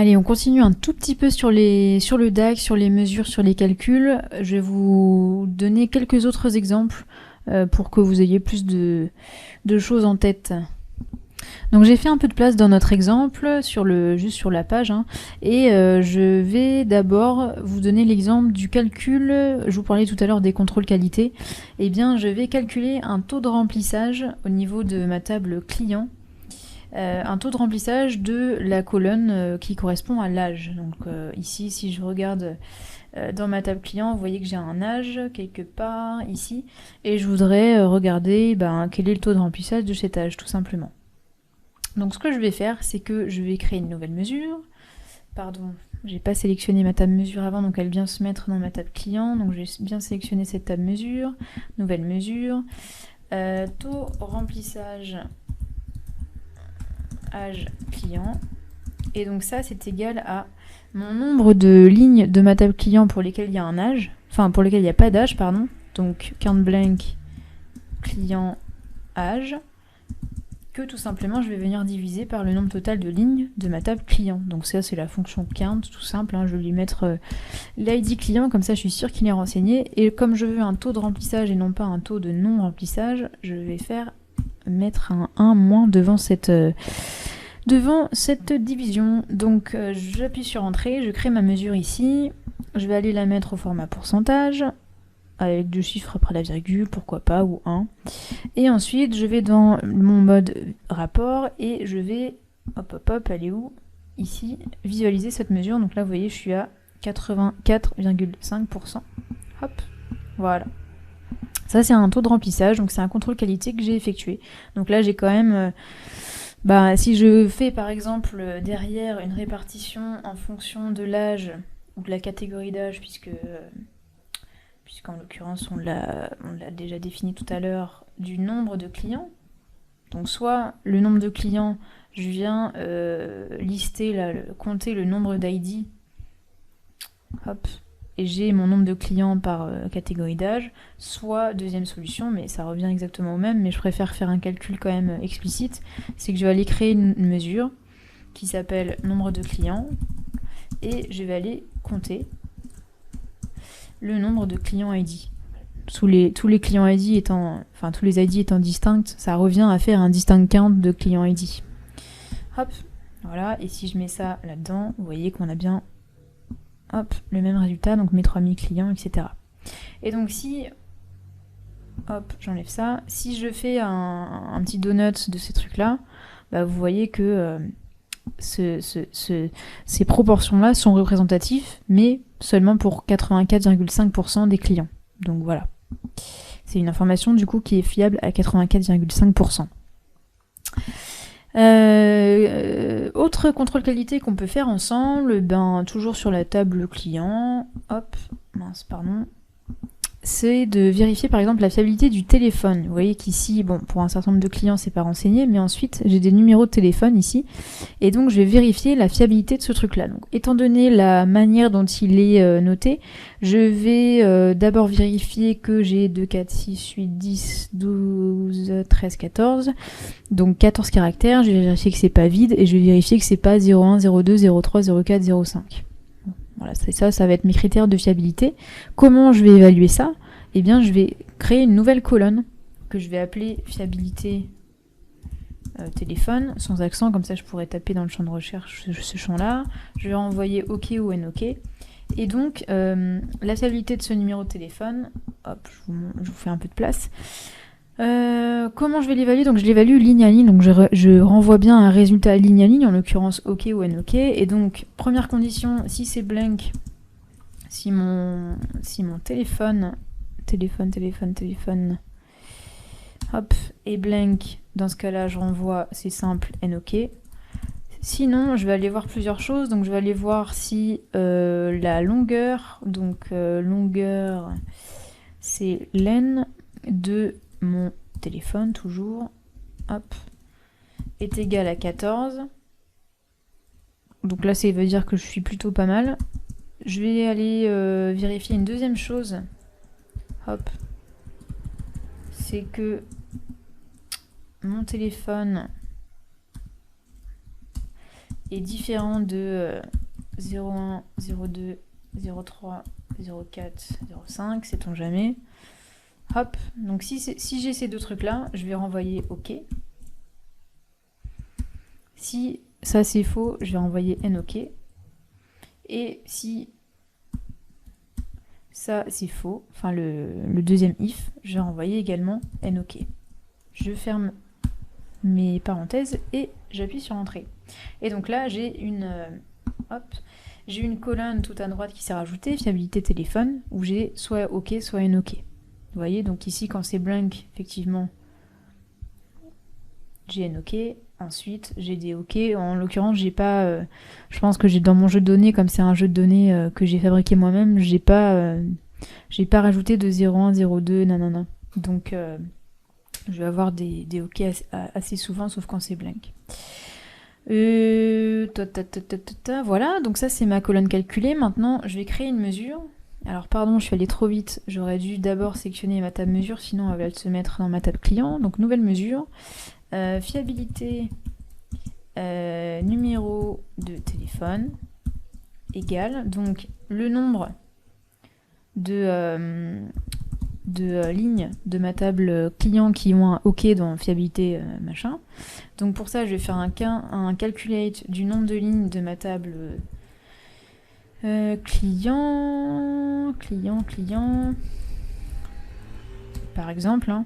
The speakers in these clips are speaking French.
Allez, on continue un tout petit peu sur le DAX, sur les mesures, sur les calculs. Je vais vous donner quelques autres exemples pour que vous ayez plus de choses en tête. Donc j'ai fait un peu de place dans notre exemple, juste sur la page, hein, et je vais d'abord vous donner l'exemple du calcul. Je vous parlais tout à l'heure des contrôles qualité. Eh bien, je vais calculer un taux de remplissage au niveau de ma table client. Un taux de remplissage de la colonne qui correspond à l'âge. Donc ici, si je regarde dans ma table client, vous voyez que j'ai un âge quelque part ici, et je voudrais regarder quel est le taux de remplissage de cet âge, tout simplement. Donc ce que je vais faire, c'est que je vais créer une nouvelle mesure. Pardon, j'ai pas sélectionné ma table mesure avant, donc elle vient se mettre dans ma table client. Donc je vais bien sélectionner cette table mesure, nouvelle mesure, taux remplissage âge client, et donc ça c'est égal à mon nombre de lignes de ma table client pour lesquelles il y a un âge, enfin pour lesquelles il n'y a pas d'âge, pardon, donc count blank client âge, que tout simplement je vais venir diviser par le nombre total de lignes de ma table client. Donc ça c'est la fonction count, tout simple, hein. Je vais lui mettre l'ID client, comme ça je suis sûre qu'il est renseigné, et comme je veux un taux de remplissage et non pas un taux de non remplissage, je vais mettre un 1 moins devant cette division. Donc j'appuie sur entrée, je crée ma mesure ici, je vais aller la mettre au format pourcentage, avec 2 chiffres après la virgule, pourquoi pas, ou 1. Et ensuite je vais dans mon mode rapport et je vais, elle est où? Ici, visualiser cette mesure. Donc là vous voyez je suis à 84,5%. Hop, voilà. Ça c'est un taux de remplissage, donc c'est un contrôle qualité que j'ai effectué. Donc là j'ai quand même... si je fais par exemple derrière une répartition en fonction de l'âge ou de la catégorie d'âge, puisqu'en l'occurrence on l'a déjà défini tout à l'heure, du nombre de clients, donc soit le nombre de clients, je viens lister, là, compter le nombre d'ID, hop, et j'ai mon nombre de clients par catégorie d'âge, soit deuxième solution, mais ça revient exactement au même, mais je préfère faire un calcul quand même explicite, c'est que je vais aller créer une mesure qui s'appelle nombre de clients, et je vais aller compter le nombre de clients ID. Tous les clients ID étant, enfin tous les ID étant distincts, ça revient à faire un distinct count de clients ID. Hop, voilà, et si je mets ça là-dedans, vous voyez qu'on a bien le même résultat, donc mes 3000 clients, etc. Et donc si, hop, j'enlève ça, si je fais un petit donut de ces trucs-là, vous voyez que ces proportions-là sont représentatives, mais seulement pour 84,5% des clients. Donc voilà. C'est une information du coup qui est fiable à 84,5%. Autre contrôle qualité qu'on peut faire ensemble, toujours sur la table client, c'est de vérifier par exemple la fiabilité du téléphone. Vous voyez qu'ici, pour un certain nombre de clients, c'est pas renseigné, mais ensuite j'ai des numéros de téléphone ici, et donc je vais vérifier la fiabilité de ce truc-là. Donc, étant donné la manière dont il est noté, je vais d'abord vérifier que j'ai 2, 4, 6, 8, 10, 12, 13, 14, donc 14 caractères, je vais vérifier que c'est pas vide, et je vais vérifier que c'est pas 01, 02, 03, 04, 05. Voilà, ça va être mes critères de fiabilité. Comment je vais évaluer ça? Eh bien, je vais créer une nouvelle colonne que je vais appeler fiabilité téléphone, sans accent, comme ça je pourrais taper dans le champ de recherche ce champ-là. Je vais renvoyer OK ou NOK. Et donc, la fiabilité de ce numéro de téléphone, hop, je vous fais un peu de place. Comment je vais l'évaluer? Donc je l'évalue ligne à ligne, donc je renvoie bien un résultat ligne à ligne, en l'occurrence OK ou NOK, et donc première condition, si c'est blank, si mon téléphone, hop, est blank, dans ce cas-là je renvoie, c'est simple, NOK. Sinon, je vais aller voir plusieurs choses, donc je vais aller voir si la longueur, donc longueur, c'est len de mon téléphone, toujours, hop, est égal à 14. Donc là, ça veut dire que je suis plutôt pas mal. Je vais aller vérifier une deuxième chose. Hop. C'est que mon téléphone est différent de 0,1, 0,2, 0,3, 0,4, 0,5, sait-on jamais. Hop, donc si j'ai ces deux trucs-là, je vais renvoyer OK. Si ça c'est faux, je vais renvoyer NOK. Et si ça c'est faux, enfin le deuxième if, je vais renvoyer également NOK. Je ferme mes parenthèses et j'appuie sur Entrée. Et donc là, j'ai une colonne tout à droite qui s'est rajoutée, fiabilité téléphone, où j'ai soit OK, soit NOK. Vous voyez, donc ici, quand c'est blank, effectivement, j'ai NOK. Ensuite, j'ai des OK. En l'occurrence, j'ai pas... je pense que j'ai dans mon jeu de données, comme c'est un jeu de données que j'ai fabriqué moi-même, j'ai pas rajouté de 0,1, 0,2, nanana. Donc, je vais avoir des OK assez souvent, sauf quand c'est blank. Voilà, donc ça c'est ma colonne calculée. Maintenant, je vais créer une mesure. Alors pardon, je suis allée trop vite. J'aurais dû d'abord sélectionner ma table mesure, sinon elle va se mettre dans ma table client. Donc nouvelle mesure. Fiabilité numéro de téléphone égale donc le nombre de lignes de ma table client qui ont un OK dans fiabilité machin. Donc pour ça, je vais faire un calculate du nombre de lignes de ma table client, par exemple. Hein.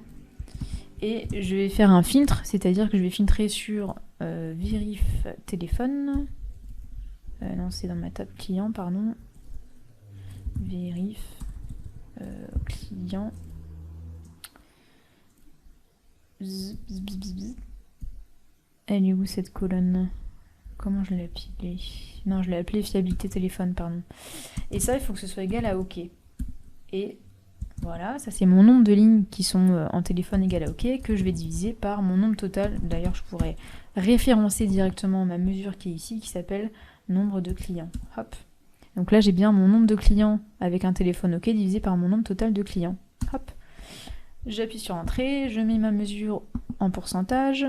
Et je vais faire un filtre, c'est-à-dire que je vais filtrer sur vérif téléphone. Non, c'est dans ma table client, pardon. Vérif client. Elle est où cette colonne? Comment je l'ai appelée? Non, je l'ai appelée fiabilité téléphone, pardon. Et ça, il faut que ce soit égal à OK. Et voilà, ça c'est mon nombre de lignes qui sont en téléphone égal à OK, que je vais diviser par mon nombre total. D'ailleurs, je pourrais référencer directement ma mesure qui est ici, qui s'appelle nombre de clients. Hop. Donc là, j'ai bien mon nombre de clients avec un téléphone OK divisé par mon nombre total de clients. Hop. J'appuie sur Entrée, je mets ma mesure en pourcentage,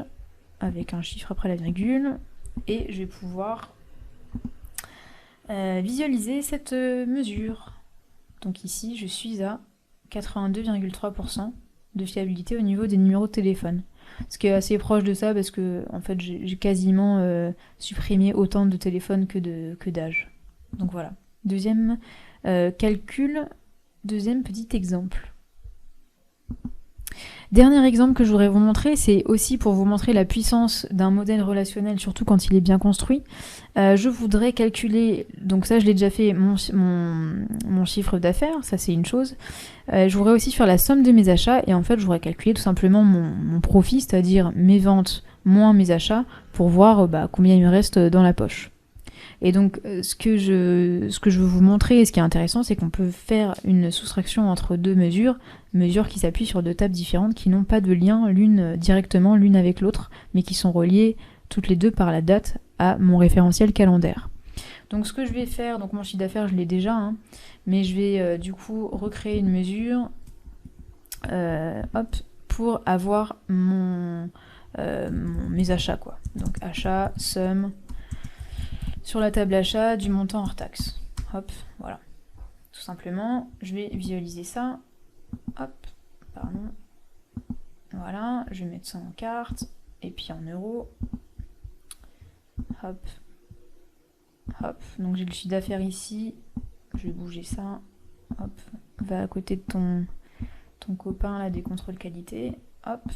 avec un chiffre après la virgule, et je vais pouvoir visualiser cette mesure. Donc ici, je suis à 82,3% de fiabilité au niveau des numéros de téléphone. Ce qui est assez proche de ça parce que en fait, j'ai quasiment supprimé autant de téléphones que d'âge. Donc voilà. Deuxième calcul, deuxième petit exemple. Dernier exemple que je voudrais vous montrer, c'est aussi pour vous montrer la puissance d'un modèle relationnel, surtout quand il est bien construit. Je voudrais calculer, donc ça je l'ai déjà fait, mon chiffre d'affaires, ça c'est une chose. Je voudrais aussi faire la somme de mes achats, et en fait je voudrais calculer tout simplement mon profit, c'est-à-dire mes ventes moins mes achats, pour voir combien il me reste dans la poche. Et donc, ce que je veux vous montrer, et ce qui est intéressant, c'est qu'on peut faire une soustraction entre deux mesures qui s'appuient sur deux tables différentes, qui n'ont pas de lien directement l'une avec l'autre, mais qui sont reliées toutes les deux par la date à mon référentiel calendaire. Donc ce que je vais faire, donc mon chiffre d'affaires, je l'ai déjà, hein, mais je vais du coup recréer une mesure pour avoir mes achats, quoi. Donc achat, somme, sur la table achat du montant hors taxe. Hop, voilà. Tout simplement, je vais visualiser ça. Hop, pardon. Voilà, je vais mettre ça en carte. Et puis en euros. Hop. Hop. Donc j'ai le chiffre d'affaires ici. Je vais bouger ça. Hop. Va à côté de ton copain là des contrôles qualité. Hop.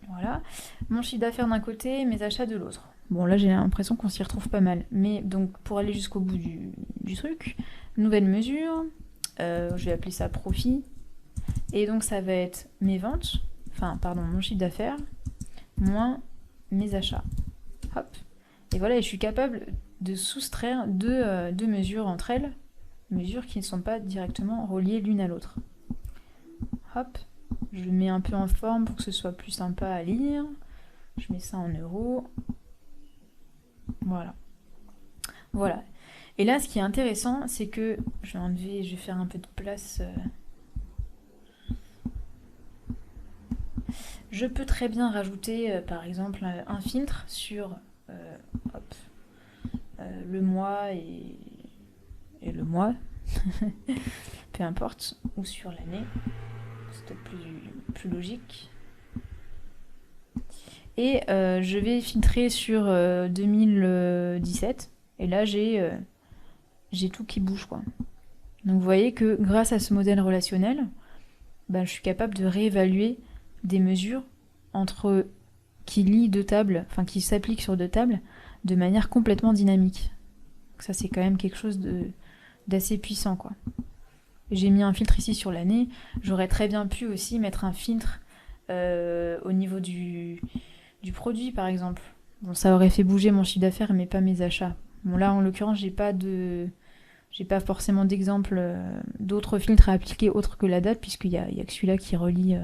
Voilà. Mon chiffre d'affaires d'un côté, mes achats de l'autre. Bon, là, j'ai l'impression qu'on s'y retrouve pas mal. Mais donc, pour aller jusqu'au bout du truc, nouvelle mesure, je vais appeler ça profit. Et donc, ça va être mes ventes, mon chiffre d'affaires, moins mes achats. Hop. Et voilà, et je suis capable de soustraire deux mesures entre elles, mesures qui ne sont pas directement reliées l'une à l'autre. Hop. Je le mets un peu en forme pour que ce soit plus sympa à lire. Je mets ça en euros. Voilà. Voilà. Et là, ce qui est intéressant, c'est que je vais faire un peu de place. Je peux très bien rajouter, par exemple, un filtre sur le mois et le mois, peu importe, ou sur l'année, c'est peut-être plus logique. Et je vais filtrer sur 2017, et là j'ai tout qui bouge, quoi. Donc vous voyez que grâce à ce modèle relationnel, je suis capable de réévaluer des mesures qui s'appliquent sur deux tables de manière complètement dynamique. Donc ça c'est quand même quelque chose d'assez puissant, quoi. J'ai mis un filtre ici sur l'année. J'aurais très bien pu aussi mettre un filtre au niveau du produit, par exemple. Bon, ça aurait fait bouger mon chiffre d'affaires, mais pas mes achats. Bon, là, en l'occurrence, j'ai pas forcément d'exemple d'autres filtres à appliquer autres que la date, puisqu'il y a que celui-là qui relie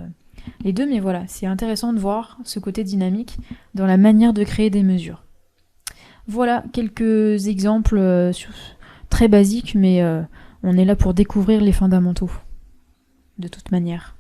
les deux. Mais voilà, c'est intéressant de voir ce côté dynamique dans la manière de créer des mesures. Voilà quelques exemples très basiques, mais on est là pour découvrir les fondamentaux, de toute manière.